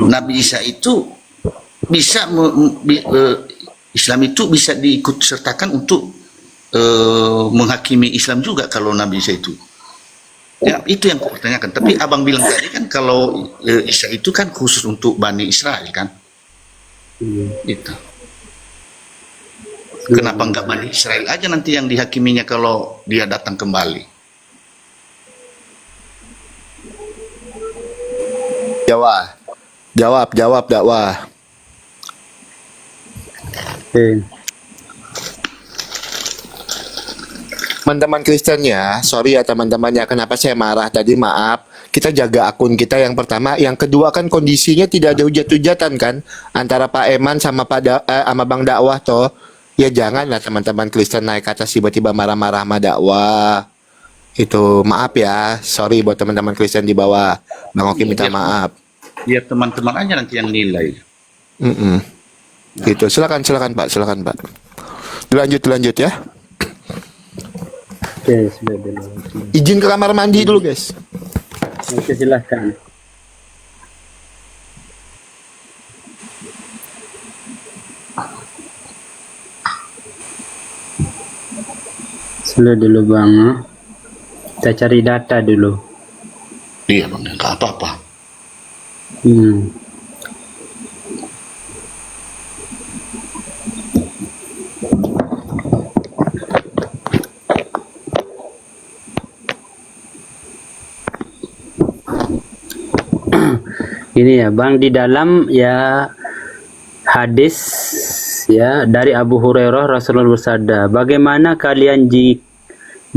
Nabi Isa itu bisa Islam itu bisa diikut sertakan untuk menghakimi Islam juga kalau Nabi Isa itu. Ya, itu yang aku pertanyakan. Tapi abang bilang tadi kan kalau Isa itu kan khusus untuk Bani Israel kan? Itu. Kenapa enggak Bani Israel aja nanti yang dihakiminya kalau dia datang kembali? Jawab dakwah. Teman-teman Kristen ya, sorry ya teman-temannya, kenapa saya marah tadi, maaf. Kita jaga akun kita yang pertama, yang kedua kan kondisinya tidak ada hujat-hujatan kan antara Pak Eman sama sama Bang Dakwah toh. Ya janganlah teman-teman Kristen naik ke atas tiba-tiba marah-marah sama dakwah. Itu maaf ya, sorry buat teman-teman Kristen di bawah. Bang Oki minta maaf. Biar teman-teman aja nanti yang nilai. Gitu, silakan Pak. Dilanjut ya. Oke, sudah dulu. Izin ke kamar mandi dulu, guys. Oke, silahkan. Sudah dulu Bang. Kita cari data dulu. Iya Bang, nggak apa-apa. Ini ya Bang, di dalam ya hadis ya dari Abu Hurairah, Rasulullah bersabda, bagaimana kalian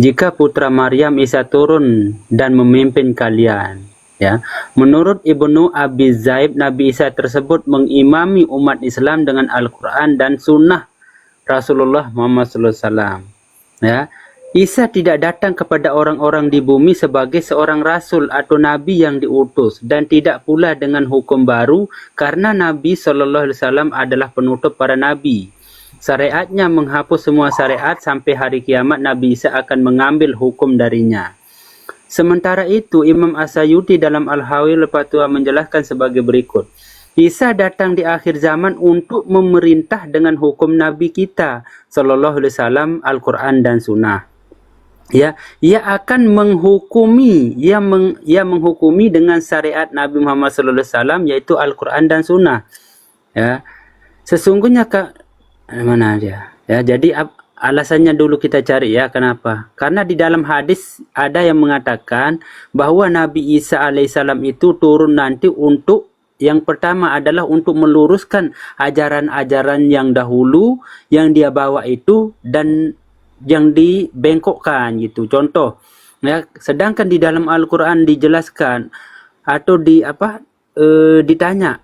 jika putra Maryam Isa turun dan memimpin kalian? Ya, menurut Ibnu Abi Zaib, Nabi Isa tersebut mengimami umat Islam dengan Al-Quran dan Sunnah Rasulullah Muhammad SAW. Ya, Isa tidak datang kepada orang-orang di bumi sebagai seorang rasul atau nabi yang diutus, dan tidak pula dengan hukum baru, karena Nabi SAW adalah penutup para nabi. Syariatnya menghapus semua syariat sampai hari kiamat. Nabi Isa akan mengambil hukum darinya. Sementara itu, Imam As-Sayuti dalam Al-Hawil Fatwa menjelaskan sebagai berikut. Isa datang di akhir zaman untuk memerintah dengan hukum Nabi kita Sallallahu Alaihi Wasallam, Al-Quran dan Sunnah. Ya, ia akan menghukumi, ia menghukumi dengan syariat Nabi Muhammad Sallallahu Alaihi Wasallam, yaitu Al-Quran dan Sunnah. Ya, sesungguhnya mana dia? Ya, jadi alasannya dulu kita cari ya, kenapa? Karena di dalam hadis ada yang mengatakan bahwa Nabi Isa alaihissalam itu turun nanti untuk yang pertama adalah untuk meluruskan ajaran-ajaran yang dahulu yang dia bawa itu dan yang dibengkokkan gitu. Contoh ya, sedangkan di dalam Al-Quran dijelaskan atau ditanya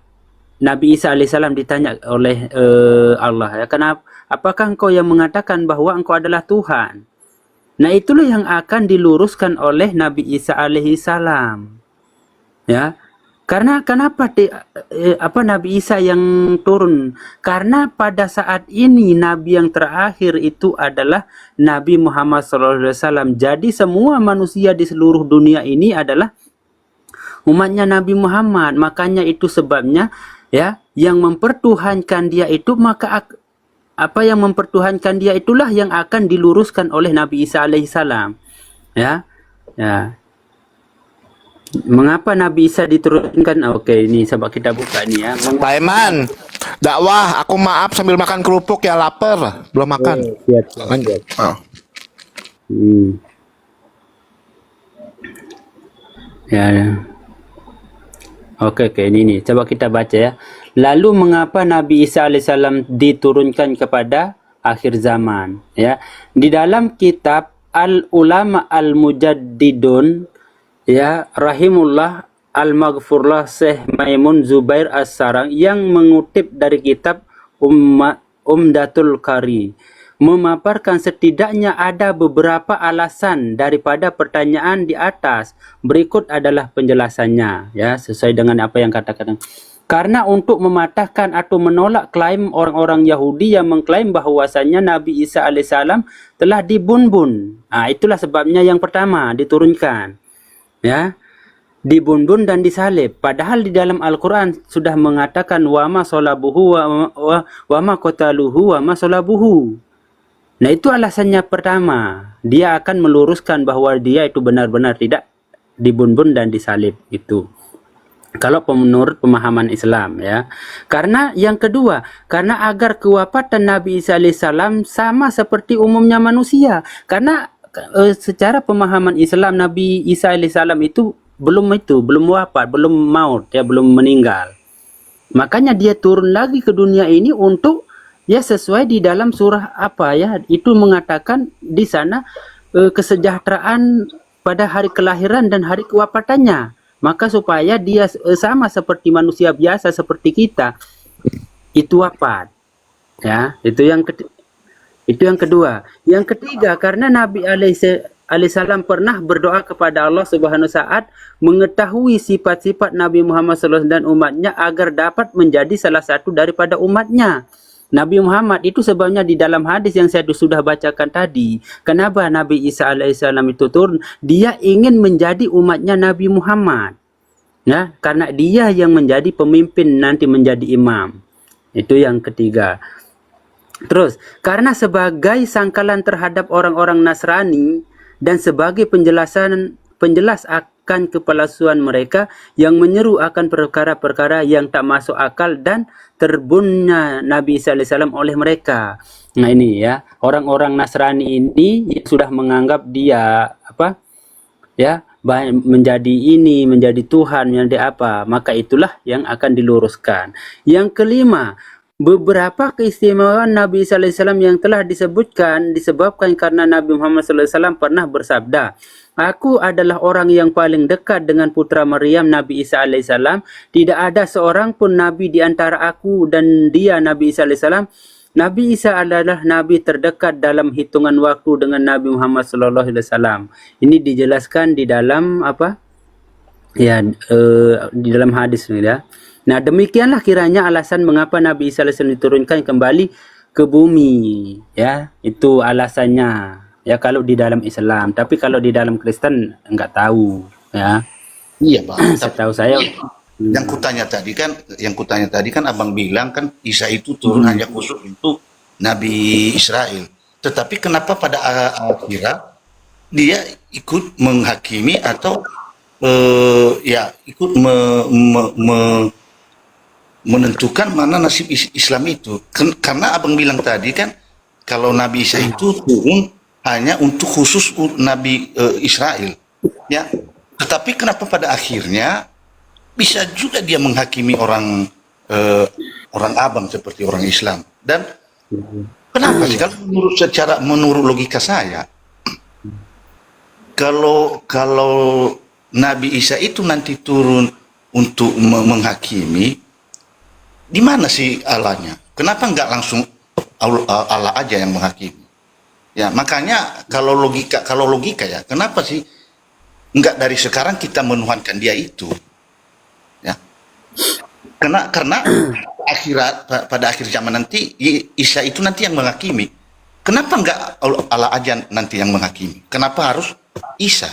Nabi Isa alaihissalam, ditanya oleh Allah ya, kenapa, apakah engkau yang mengatakan bahwa engkau adalah Tuhan? Nah, itulah yang akan diluruskan oleh Nabi Isa alaihissalam. Ya, karena kenapa Nabi Isa yang turun? Karena pada saat ini Nabi yang terakhir itu adalah Nabi Muhammad SAW. Jadi semua manusia di seluruh dunia ini adalah umatnya Nabi Muhammad. Makanya itu sebabnya ya, yang mempertuhankan dia itu, maka apa yang mempertuhankan dia itulah yang akan diluruskan oleh Nabi Isa alaihissalam. Ya, ya. Mengapa Nabi Isa diturunkan? Oke, ini coba kita buka nih ya. Pak Eman, dakwah, aku maaf sambil makan kerupuk ya, lapar, belum makan. Siap. Oh. Ya. Oke, ini nih. Coba kita baca ya. Lalu mengapa Nabi Isa alaihissalam diturunkan kepada akhir zaman? Ya, di dalam kitab Al-Ulama Al-Mujaddidun ya rahimullah al-maghfurlah Syekh Maimun Zubair As-Sarang yang mengutip dari kitab Umdatul Qari memaparkan setidaknya ada beberapa alasan daripada pertanyaan di atas. Berikut adalah penjelasannya ya, sesuai dengan apa yang katakan. Karena untuk mematahkan atau menolak klaim orang-orang Yahudi yang mengklaim bahwasanya Nabi Isa alaihissalam telah dibunbun. Nah, itulah sebabnya yang pertama diturunkan. Ya. dibunbun dan disalib. Padahal di dalam Al-Quran sudah mengatakan wama solabuhu wama kotaluhu wama solabuhu. Nah, itu alasannya pertama. Dia akan meluruskan bahwa dia itu benar-benar tidak dibunbun dan disalib itu. Kalau menurut pemahaman Islam, ya. Karena yang kedua, karena agar kewafatan Nabi Isa alaihissalam sama seperti umumnya manusia. Karena secara pemahaman Islam, Nabi Isa alaihissalam itu belum wafat, belum maut, ya, belum meninggal. Makanya dia turun lagi ke dunia ini untuk, ya, sesuai di dalam surah apa, ya, itu mengatakan di sana kesejahteraan pada hari kelahiran dan hari kewafatannya. Maka supaya dia sama seperti manusia biasa seperti kita itu wafat, ya. Itu yang kedua. Yang ketiga, karena Nabi alaihissalam pernah berdoa kepada Allah Subhanahu saat mengetahui sifat-sifat Nabi Muhammad SAW dan umatnya agar dapat menjadi salah satu daripada umatnya. Nabi Muhammad itu sebabnya di dalam hadis yang saya sudah bacakan tadi, kenapa Nabi Isa alaihissalam itu turun? Dia ingin menjadi umatnya Nabi Muhammad, ya, karena dia yang menjadi pemimpin nanti menjadi imam. Itu yang ketiga. Terus, karena sebagai sangkalan terhadap orang-orang Nasrani dan sebagai penjelas akan kepalsuan mereka yang menyeru akan perkara-perkara yang tak masuk akal dan terbunuhnya Nabi Isa alaihissalam oleh mereka. Nah, ini, ya, orang-orang Nasrani ini yang sudah menganggap dia apa, ya, menjadi Tuhan, menjadi apa, maka itulah yang akan diluruskan. Yang kelima, beberapa keistimewaan Nabi Isa alaihissalam yang telah disebabkan karena Nabi Muhammad SAW pernah bersabda, aku adalah orang yang paling dekat dengan putra Maryam Nabi Isa alaihissalam. Tidak ada seorang pun Nabi di antara aku dan dia Nabi Isa alaihissalam. Nabi Isa adalah Nabi terdekat dalam hitungan waktu dengan Nabi Muhammad SAW. Ini dijelaskan di dalam apa? Ya, di dalam hadis, ya. Nah, demikianlah kiranya alasan mengapa Nabi Isa alaihissalam diturunkan kembali ke bumi, ya. Itu alasannya, ya, kalau di dalam Islam. Tapi kalau di dalam Kristen enggak tahu, ya. Iya, Bang. Setahu saya Yang kutanya tadi kan Abang bilang kan Isa itu turun hanya khusus untuk Nabi Israel. Tetapi kenapa pada akhirnya dia ikut menghakimi atau ya ikut menentukan mana nasib Islam itu? Karena Abang bilang tadi kan kalau Nabi Isa itu turun hanya untuk khusus Nabi Israel, ya. Tetapi kenapa pada akhirnya bisa juga dia menghakimi orang Abang seperti orang Islam? Dan kenapa sih kalau menurut logika saya, kalau Nabi Isa itu nanti turun untuk menghakimi, di mana sih Allahnya? Kenapa nggak langsung Allah aja yang menghakimi? Ya, makanya kalau logika ya, kenapa sih nggak dari sekarang kita menuhankan dia itu? Ya, karena pada akhir zaman nanti Isa itu nanti yang menghakimi. Kenapa nggak Allah aja nanti yang menghakimi? Kenapa harus Isa?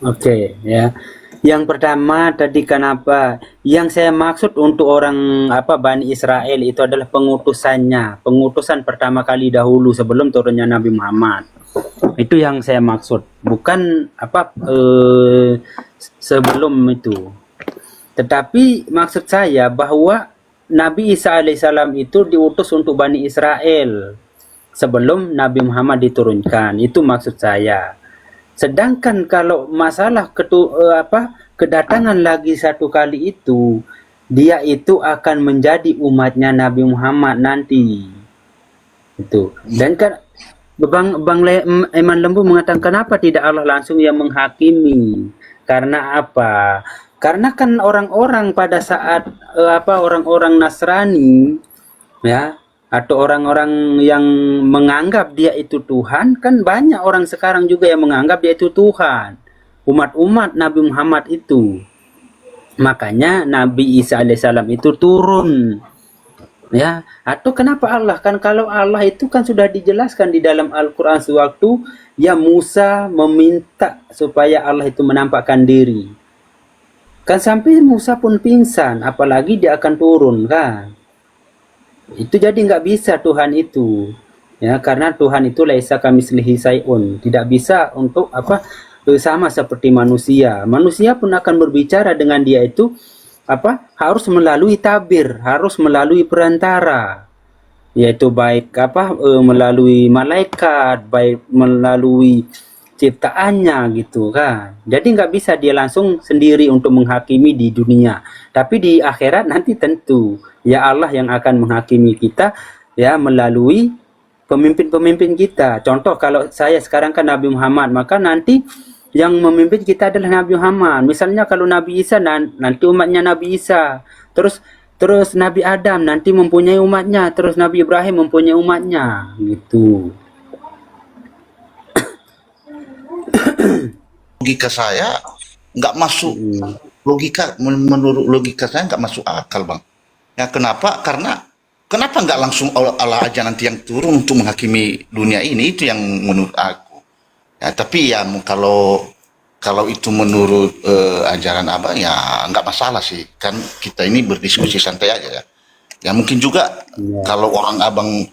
Oke, ya. Yang pertama tadi kenapa? Yang saya maksud untuk orang Bani Israel itu adalah pengutusannya, pengutusan pertama kali dahulu sebelum turunnya Nabi Muhammad. Itu yang saya maksud, bukan sebelum itu. Tetapi maksud saya bahwa Nabi Isa alaihissalam itu diutus untuk Bani Israel sebelum Nabi Muhammad diturunkan. Itu maksud saya. Sedangkan kalau masalah kedatangan lagi satu kali itu, dia itu akan menjadi umatnya Nabi Muhammad nanti. Itu. Dan kan Bang Eman Lembu mengatakan kenapa tidak Allah langsung yang menghakimi? Karena apa? Karena kan orang-orang pada saat orang-orang Nasrani, ya, atau orang-orang yang menganggap dia itu Tuhan, kan banyak orang sekarang juga yang menganggap dia itu Tuhan, umat-umat Nabi Muhammad itu. Makanya Nabi Isa alaihissalam itu turun Ya, atau kenapa Allah? Kan kalau Allah itu kan sudah dijelaskan di dalam Al-Quran sewaktu ya Musa meminta supaya Allah itu menampakkan diri. Kan sampai Musa pun pingsan, apalagi dia akan turun kan. Itu jadi nggak bisa Tuhan itu. Ya, karena Tuhan itu laisa kamitslihi syai'un. Tidak bisa untuk sama seperti manusia. Manusia pun akan berbicara dengan dia itu harus melalui tabir, harus melalui perantara, yaitu baik melalui malaikat, baik melalui ciptaannya gitu kan. Jadi nggak bisa dia langsung sendiri untuk menghakimi di dunia, tapi di akhirat nanti tentu ya Allah yang akan menghakimi kita ya melalui pemimpin-pemimpin kita. Contoh kalau saya sekarang kan Nabi Muhammad, maka nanti yang memimpin kita adalah Nabi Muhammad. Misalnya kalau Nabi Isa nanti umatnya Nabi Isa. Terus Nabi Adam nanti mempunyai umatnya, terus Nabi Ibrahim mempunyai umatnya, gitu. Logika saya nggak masuk, menurut logika saya nggak masuk akal, Bang. Ya kenapa? Karena kenapa nggak langsung Allah aja nanti yang turun untuk menghakimi dunia ini, itu yang menurut aku. Ya, tapi ya kalau itu menurut ajaran Abang ya nggak masalah sih, kan kita ini berdiskusi santai aja ya. Ya mungkin juga kalau orang Abang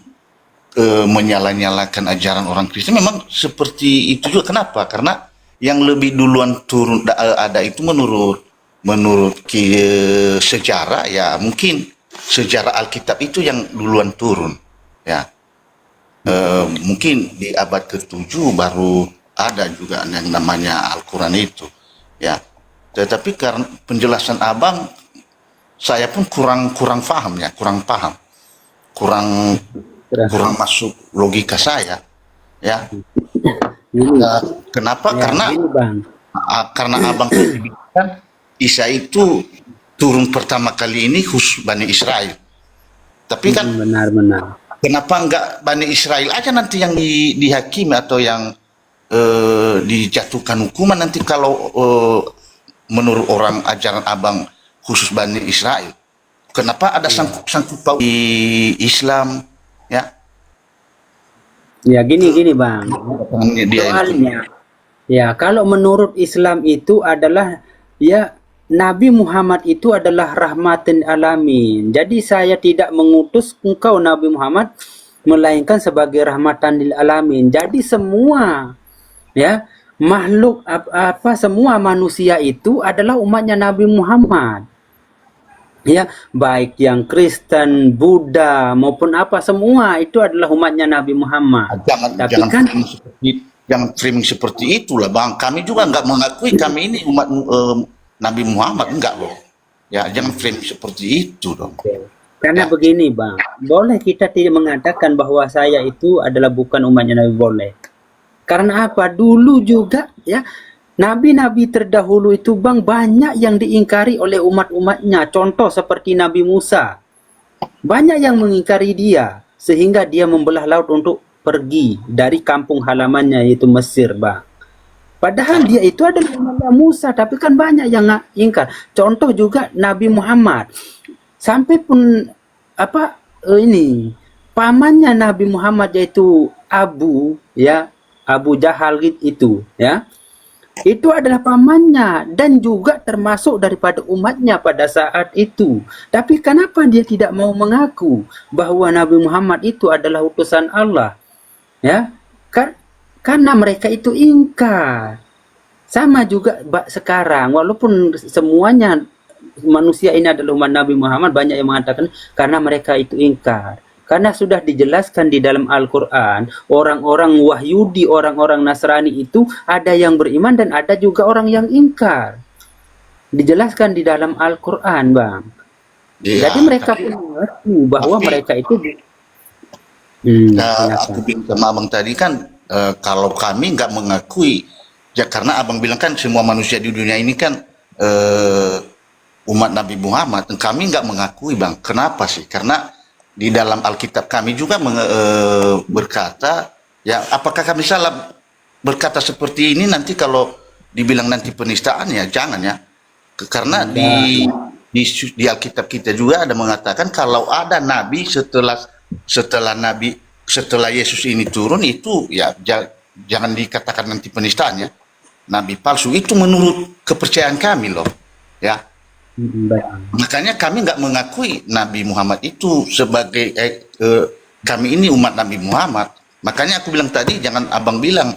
menyala-nyalakan ajaran orang Kristen memang seperti itu juga. Kenapa? Karena yang lebih duluan turun ada itu menurut sejarah ya, mungkin sejarah Alkitab itu yang duluan turun ya. Mungkin di abad ke-7 baru ada juga yang namanya Al-Quran itu ya. Tetapi karena penjelasan Abang saya pun kurang paham ya, kurang masuk logika saya ya. Kenapa? Ya, Karena gini, Bang. Karena Abang kan Isa itu turun pertama kali ini khusus Bani Israel. Tapi kan Benar-benar. kenapa enggak Bani Israel aja nanti yang dihakimi atau yang dijatuhkan hukuman nanti kalau menurut orang ajaran Abang khusus Bani Israel? Kenapa ada sangkut paut di Islam ya? Ya gini Bang. Dia Soalnya ya kalau menurut Islam itu adalah ya Nabi Muhammad itu adalah rahmatan alamin. Jadi saya tidak mengutus engkau Nabi Muhammad melainkan sebagai rahmatan lil alamin. Jadi semua ya makhluk semua manusia itu adalah umatnya Nabi Muhammad. Ya, baik yang Kristen, Buddha maupun semua itu adalah umatnya Nabi Muhammad. Jangan framing seperti itulah, Bang. Kami juga nggak mengakui kami ini umat Nabi Muhammad, enggak loh. Ya, jangan framing seperti itu dong. Karena begini, Bang. Boleh kita tidak mengatakan bahwa saya itu adalah bukan umatnya Nabi, boleh. Karena apa? Dulu juga ya nabi-nabi terdahulu itu, Bang, banyak yang diingkari oleh umat-umatnya. Contoh seperti Nabi Musa. Banyak yang mengingkari dia sehingga dia membelah laut untuk pergi dari kampung halamannya yaitu Mesir, Bang. Padahal dia itu adalah Nabi Musa, tapi kan banyak yang ingkar. Contoh juga Nabi Muhammad. Sampai pun pamannya Nabi Muhammad yaitu Abu Jahal itu ya. Itu adalah pamannya dan juga termasuk daripada umatnya pada saat itu. Tapi kenapa dia tidak mau mengaku bahwa Nabi Muhammad itu adalah utusan Allah? Ya, karena mereka itu ingkar. Sama juga sekarang, walaupun semuanya manusia ini adalah umat Nabi Muhammad, banyak yang mengatakan karena mereka itu ingkar. Karena sudah dijelaskan di dalam Al-Quran, orang-orang Wahyudi, orang-orang Nasrani itu ada yang beriman dan ada juga orang yang ingkar. Dijelaskan di dalam Al-Quran, Bang. Ya, jadi mereka pun mengerti bahwa mereka itu aku bilang sama Abang tadi kan, kalau kami nggak mengakui, ya karena Abang bilang kan semua manusia di dunia ini kan umat Nabi Muhammad. Kami nggak mengakui, Bang. Kenapa sih? Karena di dalam Alkitab kami juga berkata, ya apakah kami salah berkata seperti ini? Nanti kalau dibilang nanti penistaan ya jangan ya. Karena di Alkitab kita juga ada mengatakan kalau ada nabi setelah Yesus ini turun itu ya jangan dikatakan nanti penistaan ya. Nabi palsu itu menurut kepercayaan kami loh. Ya. Baik. Makanya kami nggak mengakui Nabi Muhammad itu sebagai kami ini umat Nabi Muhammad. Makanya aku bilang tadi jangan abang bilang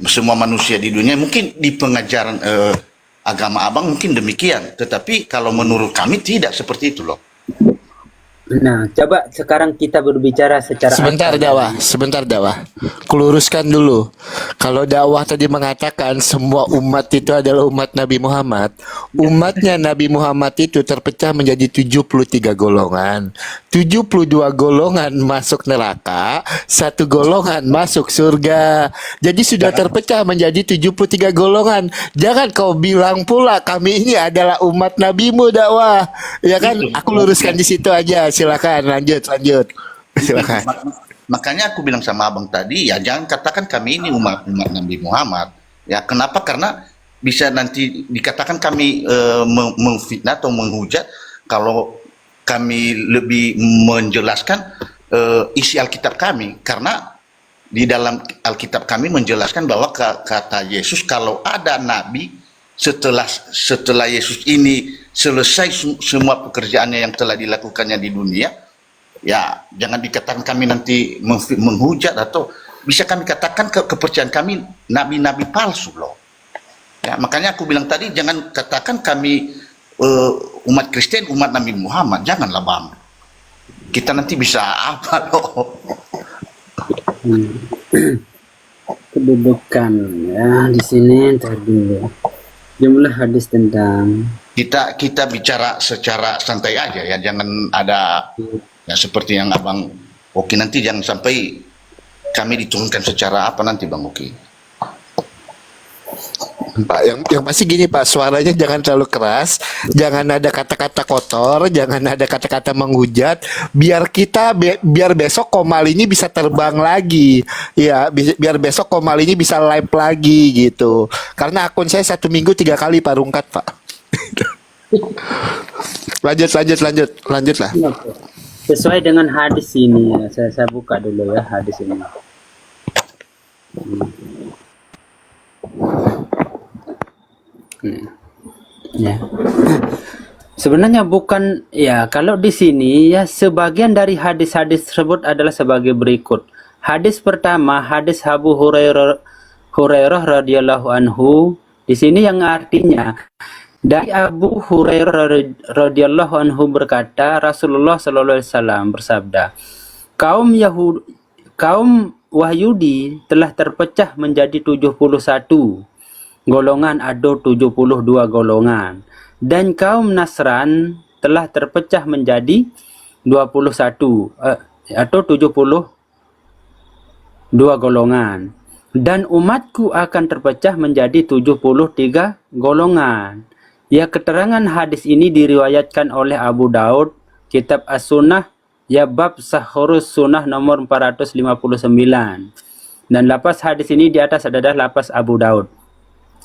semua manusia di dunia mungkin di pengajaran agama abang mungkin demikian, tetapi kalau menurut kami tidak seperti itu loh. Nah, coba sekarang kita berbicara secara Sebentar dakwah. Kuluruskan dulu. Kalau dakwah tadi mengatakan semua umat itu adalah umat Nabi Muhammad, umatnya Nabi Muhammad itu terpecah menjadi 73 golongan. 72 golongan masuk neraka, 1 golongan masuk surga. Jadi sudah terpecah menjadi 73 golongan. Jangan kau bilang pula kami ini adalah umat nabimu dakwah. Ya kan? Aku luruskan di situ aja. Silakan lanjut. Silakan. Makanya aku bilang sama abang tadi ya jangan katakan kami ini umat Nabi Muhammad. Ya kenapa? Karena bisa nanti dikatakan kami memfitnah atau menghujat kalau kami lebih menjelaskan isi Alkitab kami, karena di dalam Alkitab kami menjelaskan bahwa kata Yesus kalau ada nabi setelah Yesus ini selesai semua pekerjaannya yang telah dilakukannya di dunia, ya jangan dikatakan kami nanti menghujat atau bisa kami katakan kepercayaan kami nabi-nabi palsu loh. Ya, makanya aku bilang tadi jangan katakan kami umat Kristen, umat Nabi Muhammad, janganlah bang. Kita nanti bisa apa loh? kedudukan ya di sini tadi jumlah hadis tentang Kita bicara secara santai aja ya, jangan ada ya seperti yang abang Oki nanti jangan sampai kami diturunkan secara apa nanti bang Oki. Pak, yang pasti gini Pak, suaranya jangan terlalu keras, jangan ada kata-kata kotor, jangan ada kata-kata menghujat, biar besok Komal ini bisa terbang lagi, ya, biar besok Komal ini bisa live lagi gitu. Karena akun saya 1 minggu 3 kali Pak rungkat Pak. lanjut lah. sesuai dengan hadis ini ya. Saya buka dulu ya hadis ini. Ya. Sebenarnya bukan ya, kalau di sini ya sebagian dari hadis-hadis tersebut adalah sebagai berikut. Hadis pertama, hadis Abu Hurairah radhiyallahu anhu. Di sini yang artinya dari Abu Hurairah radhiyallahu anhu berkata, Rasulullah sallallahu alaihi wasallam bersabda, kaum Wahyudi telah terpecah menjadi 71 golongan atau 72 golongan, dan kaum Nasran telah terpecah menjadi 21 atau 72 golongan, dan umatku akan terpecah menjadi 73 golongan. Ya, keterangan hadis ini diriwayatkan oleh Abu Daud, Kitab As-Sunnah, ya bab Sahurus Sunnah nomor 459. Dan lapas hadis ini di atas adalah lapas Abu Daud.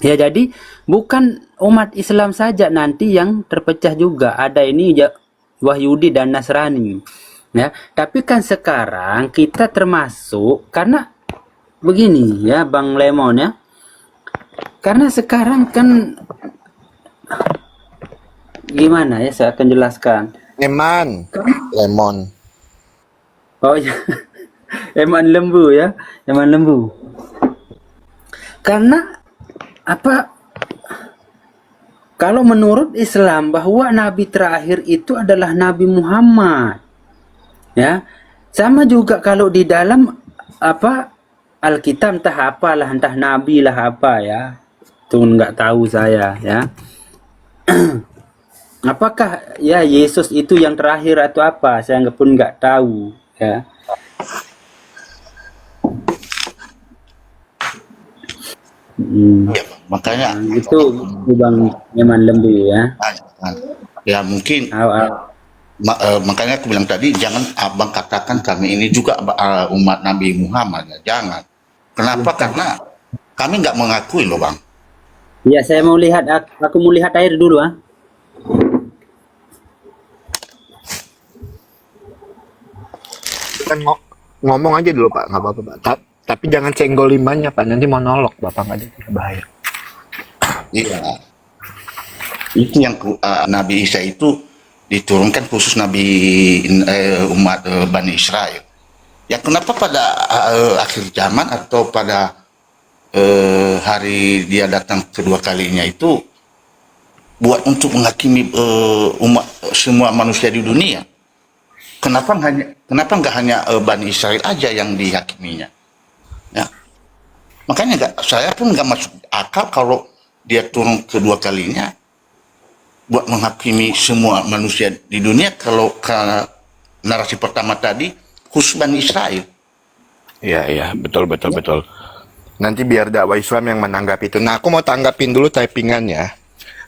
Ya, jadi bukan umat Islam saja nanti yang terpecah juga. Ada ini ya, Wahyudi dan Nasrani. Ya, tapi kan sekarang kita termasuk, karena begini ya Bang Lemon ya. Karena sekarang kan gimana ya, saya akan jelaskan. Lemon. Oh ya. Eman lembu ya. Eman lembu. Karena apa? Kalau menurut Islam bahwa nabi terakhir itu adalah Nabi Muhammad. Ya. Sama juga kalau di dalam apa Alkitab entah apalah, entah nabi lah apa ya. Itu nggak tahu saya ya. Apakah ya Yesus itu yang terakhir atau apa? Saya pun nggak tahu ya. Ya, makanya itu Bang Eman lembu ya. ya mungkin makanya aku bilang tadi jangan abang katakan kami ini juga umat Nabi Muhammad ya, jangan. Kenapa? Karena kami nggak mengakui loh bang. Ya, saya mau lihat, aku mau lihat air dulu ah. Silahkan ngomong aja dulu Pak, nggak apa-apa Pak. Tapi jangan senggol limannya Pak, nanti monolog Bapak nggak jadi bahaya. Iya. Itu yang Nabi Isa itu diturunkan khusus Nabi umat Bani Israel. Ya kenapa pada akhir zaman atau pada hari dia datang kedua kalinya itu buat untuk menghakimi umat semua manusia di dunia. Kenapa nggak hanya Bani Israel aja yang dihakiminya? Ya. Makanya saya pun nggak masuk akal kalau dia turun kedua kalinya buat menghakimi semua manusia di dunia kalau karena narasi pertama tadi khusus Bani Israel. Iya, betul. Nanti biar dakwah Islam yang menanggapi itu. Nah, aku mau tanggapin dulu typingannya.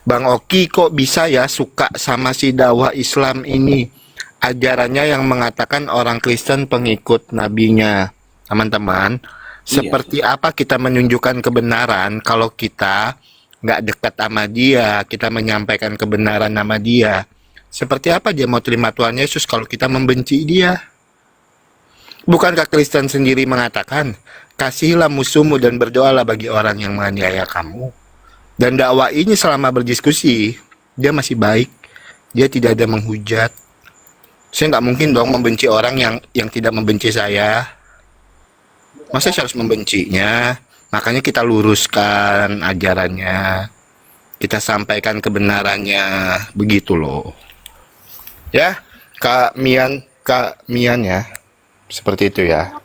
Bang Oki kok bisa ya suka sama si dakwah Islam ini? Ajarannya yang mengatakan orang Kristen pengikut nabinya. Teman-teman, seperti apa kita menunjukkan kebenaran kalau kita nggak dekat sama dia, kita menyampaikan kebenaran nama dia? Seperti apa dia mau terima Tuhan Yesus kalau kita membenci dia? Bukankah Kristen sendiri mengatakan, kasihilah musuhmu dan berdoalah bagi orang yang menganiaya kamu? Dan dakwah ini selama berdiskusi, dia masih baik. Dia tidak ada menghujat. Saya nggak mungkin dong membenci orang yang tidak membenci saya. Masa saya harus membencinya? Makanya kita luruskan ajarannya. Kita sampaikan kebenarannya. Begitu loh. Ya, Kak Mian ya. Seperti itu ya.